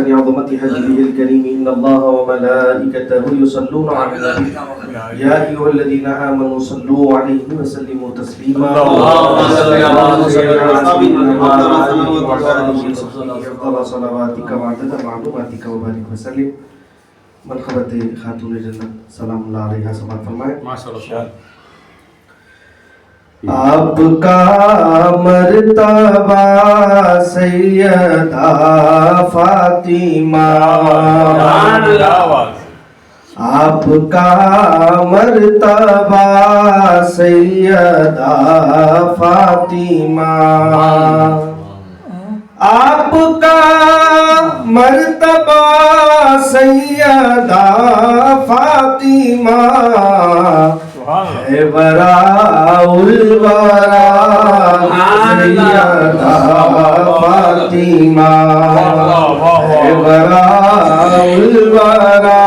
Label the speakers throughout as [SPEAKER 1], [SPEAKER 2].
[SPEAKER 1] لعظمة حجمه الكريم إن الله وملائكته يصلون على النبي يا أيها الذين آمنوا صلوا عليه وسلموا تسليما اللهم صل على سيدنا محمد وعلى آله وصحبه أفضل صلواتك وعدد معلوماتك وبارك وسلم مرحبت خاتون جنت سلام اللہ علیہ سماعت فرمائے
[SPEAKER 2] ماشاءاللہ.
[SPEAKER 1] آپ کا مرتبہ سیدہ فاطمہ آپ کا مرتبہ سیدہ فاطمہ آپ کا مرتبہ سیدہ فاطمہ ہے وراء الورا سیدہ فاطمہ ہے وراء الورا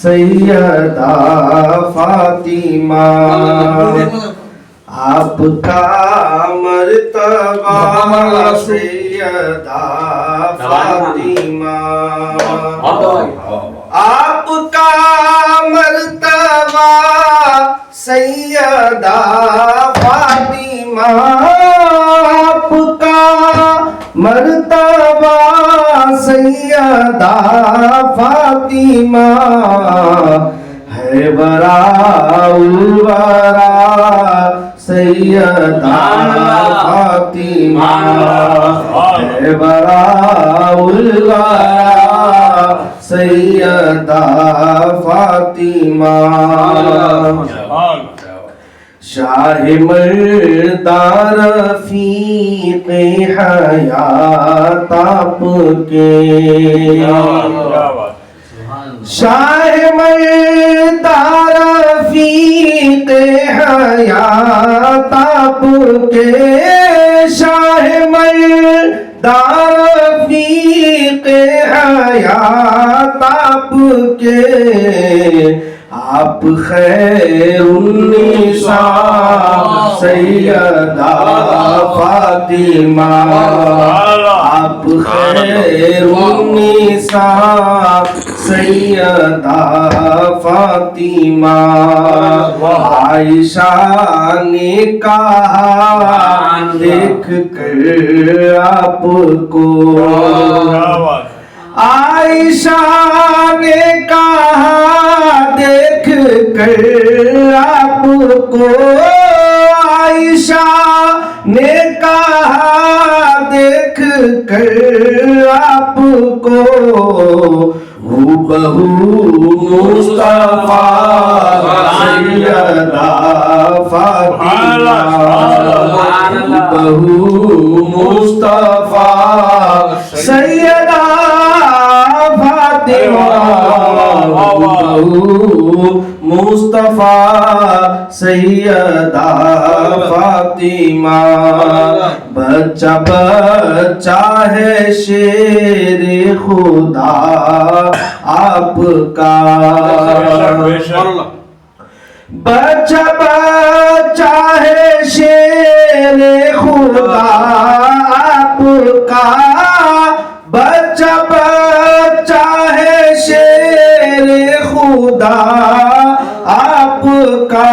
[SPEAKER 1] سیدہ فاطمہ آپ کا مرتبہ سیدہ فاطمہ آپ کا مرتبہ سیدہ فاطمہ آپ کا مرتبہ سیدہ فاطمہ ہے وراء الورا سیدہ فاطمہ ہے وراء الورا سیدہ فاطمہ شاہ مردار رفیق حیات آپ کے شاہ مردار رفیق حیات آپ کے شاہ مردار رفیق حیات آپ کے آپ خیر النساء سیدہ فاطمہ آپ خیر النساء سیدہ فاطمہ عائشہ نے کہا دیکھ کر آپ کو عائشہ نے کہا دیکھ کر آپ کو عائشہ نے کہا دیکھ کر آپ کو بہو مصطفیٰ سیدہ فاطمہ بہو مصطفیٰ سیدہ فاطمہ بہو مصطفیٰ سیدہ فاطمہ بچہ بچہ ہے شیر خدا آپ کا بچہ بچہ ہے شیر خدا آپ کا بچہ بچہ ہے شیر خدا آپ کا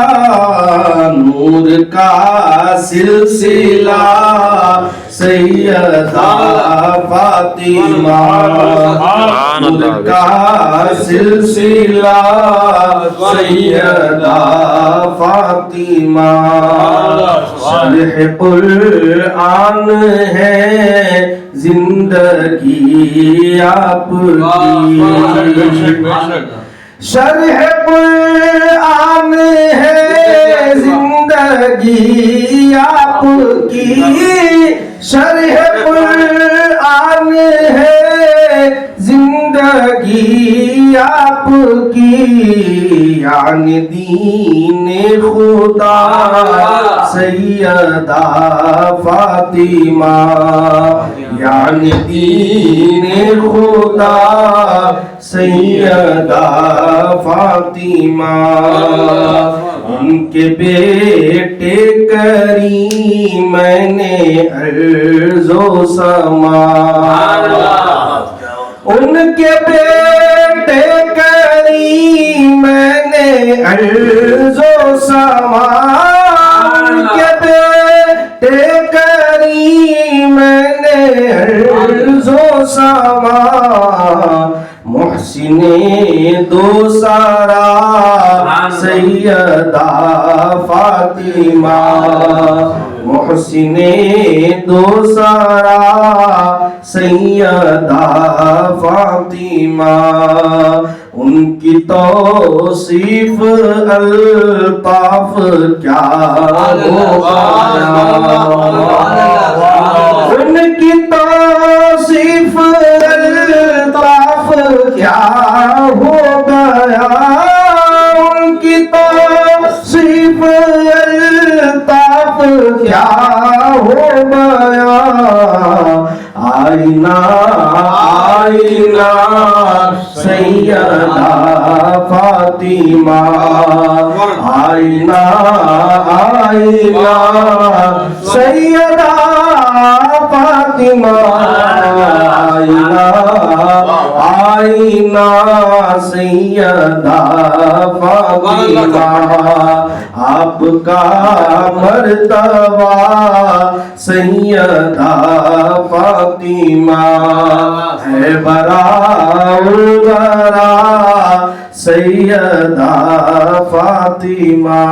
[SPEAKER 1] نور کا سلسلہ سیدہ فاطمہ نور کا سلسلہ سیدہ فاطمہ شرح قرآن ہے زندگی آپ کی شرح قرآن ہے زندگی آپ کی شرح قرآن ہے زندگی آپ کی یعنی دین خدا سیدہ فاطمہ یعنی دین خدا سیدہ فاطمہ ان کے بیٹے کریم میں نے عرض و سما محسن دوسرا سیدہ فاطمہ محسن دوسرا سیدہ فاطمہ ان کی توصیف الطاف کیا ہوگا ان کی توصیف الطاف کیا ہو گیا ان کی توصیف الطاف کیا ہو گیا آئینہ آئینہ سیدہ فاطمہ آئینہ آئینہ سیدہ فاطمہ آئینہ آئینہ سیدہ فاطمہ آپ کا مرتبہ سیدہ فاطمہ ہے براء البراء سیدہ فاطمہ